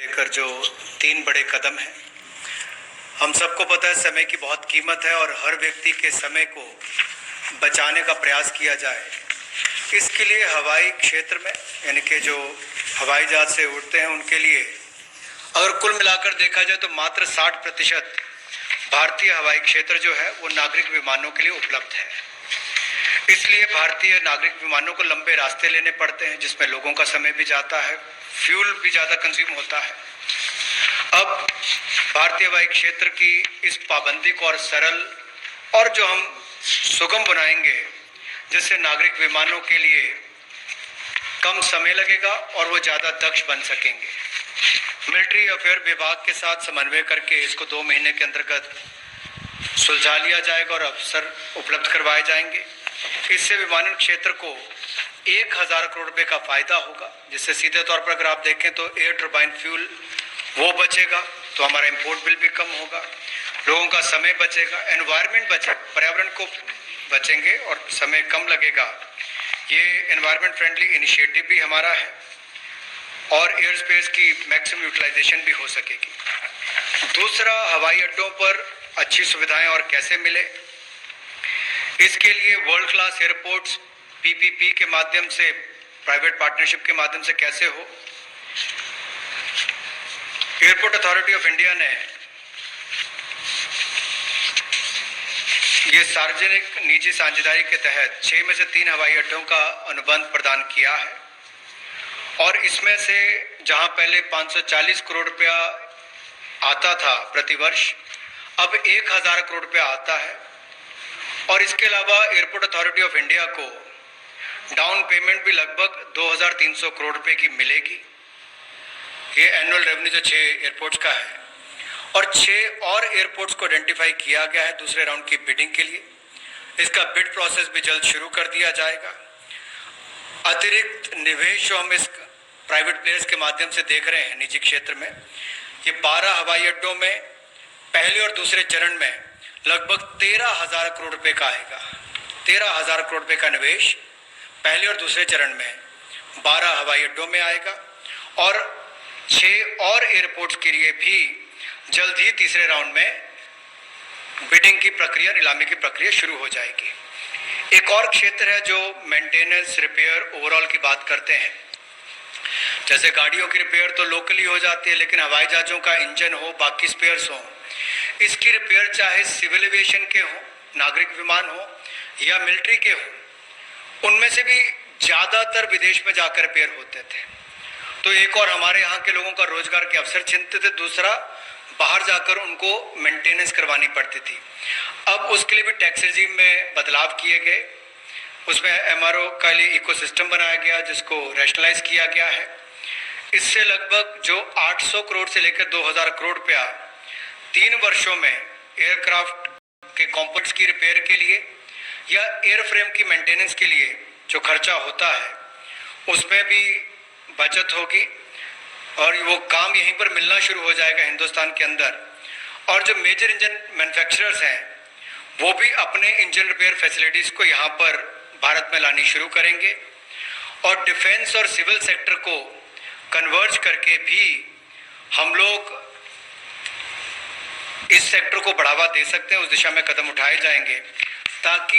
लेकर जो 3 बड़े कदम हैं। हम सबको पता है समय की बहुत कीमत है और हर व्यक्ति के समय को बचाने का प्रयास किया जाए। इसके लिए हवाई क्षेत्र में यानी कि जो हवाई जहाज से उड़ते हैं उनके लिए अगर कुल मिलाकर देखा जाए तो मात्र 60% भारतीय हवाई क्षेत्र जो है वो नागरिक विमानों के लिए उपलब्ध है। इसलिए भारतीय नागरिक विमानों को लंबे रास्ते लेने पड़ते हैं जिसमें लोगों का समय भी जाता है, फ्यूल भी ज़्यादा कंज्यूम होता है। अब भारतीय हवाई क्षेत्र की इस पाबंदी को और सरल और जो हम सुगम बनाएंगे जिससे नागरिक विमानों के लिए कम समय लगेगा और वो ज़्यादा दक्ष बन सकेंगे। मिलिट्री अफेयर विभाग के साथ समन्वय करके इसको 2 महीने के अंतर्गत सुलझा लिया जाएगा और अवसर उपलब्ध करवाए जाएंगे। इससे विमानन क्षेत्र को 1000 करोड़ रुपए का फायदा होगा, जिससे सीधे तौर पर अगर आप देखें तो एयर टर्बाइन फ्यूल वो बचेगा तो हमारा इंपोर्ट बिल भी कम होगा, लोगों का समय बचेगा, एनवायरनमेंट बचेगा, पर्यावरण को बचेंगे और समय कम लगेगा। ये एनवायरनमेंट फ्रेंडली इनिशिएटिव भी हमारा है और एयर स्पेस की मैक्सिमम यूटिलाइजेशन भी हो सकेगी। दूसरा, हवाई अड्डों पर अच्छी सुविधाएं और कैसे मिले, इसके लिए वर्ल्ड क्लास एयरपोर्ट्स पीपीपी के माध्यम से, प्राइवेट पार्टनरशिप के माध्यम से कैसे हो। एयरपोर्ट अथॉरिटी ऑफ इंडिया ने ये सार्वजनिक निजी साझेदारी के तहत 6 में से 3 हवाई अड्डों का अनुबंध प्रदान किया है और इसमें से जहां पहले 540 करोड़ रुपया आता था प्रतिवर्ष, अब 1000 करोड़ रुपया आता है और इसके अलावा एयरपोर्ट अथॉरिटी ऑफ इंडिया को डाउन पेमेंट भी लगभग 2300 करोड़ रुपए की मिलेगी। ये एनुअल रेवेन्यू जो 6 एयरपोर्ट्स का है और 6 और एयरपोर्ट्स को आइडेंटिफाई किया गया है दूसरे राउंड की बिडिंग के लिए। इसका बिड प्रोसेस भी जल्द शुरू कर दिया जाएगा। अतिरिक्त निवेश जो हम इस प्राइवेट प्लेयर्स के माध्यम से देख रहे हैं निजी क्षेत्र में, ये 12 हवाई अड्डों में पहले और दूसरे चरण में लगभग 13,000 करोड़ रुपए का आएगा। 13,000 करोड़ रुपए का निवेश पहले और दूसरे चरण में 12 हवाई अड्डों में आएगा और 6 और एयरपोर्ट्स के लिए भी जल्द ही तीसरे राउंड में बिडिंग की प्रक्रिया, नीलामी की प्रक्रिया शुरू हो जाएगी। एक और क्षेत्र है जो मेंटेनेंस, रिपेयर, ओवरऑल की बात करते हैं। जैसे गाड़ियों की रिपेयर तो लोकली हो जाती है, लेकिन हवाई जहाजों का इंजन हो, बाकी स्पेयर्स हो, इसकी रिपेयर चाहे सिविल एविएशन के हो, नागरिक विमान हो या मिलिट्री के हो, उनमें से भी ज़्यादातर विदेश में जाकर रिपेयर होते थे। तो एक और हमारे यहाँ के लोगों का रोजगार के अवसर छिनते थे, दूसरा बाहर जाकर उनको मेंटेनेंस करवानी पड़ती थी। अब उसके लिए भी टैक्स रेजिम में बदलाव किए गए, उसमें एमआरओ का लिए इकोसिस्टम बनाया गया जिसको रैशनलाइज किया गया है। इससे लगभग जो 800 करोड़ से लेकर 2000 करोड़ रुपया 3 वर्षों में एयरक्राफ्ट के कंपोनेंट्स की रिपेयर के लिए या एयरफ्रेम की मेंटेनेंस के लिए जो खर्चा होता है उसमें भी बचत होगी और वो काम यहीं पर मिलना शुरू हो जाएगा हिंदुस्तान के अंदर। और जो मेजर इंजन मैन्युफैक्चरर्स हैं वो भी अपने इंजन रिपेयर फैसिलिटीज़ को यहाँ पर भारत में लानी शुरू करेंगे और डिफेंस और सिविल सेक्टर को कन्वर्ज करके भी हम लोग इस सेक्टर को बढ़ावा दे सकते हैं। उस दिशा में कदम उठाए जाएंगे ताकि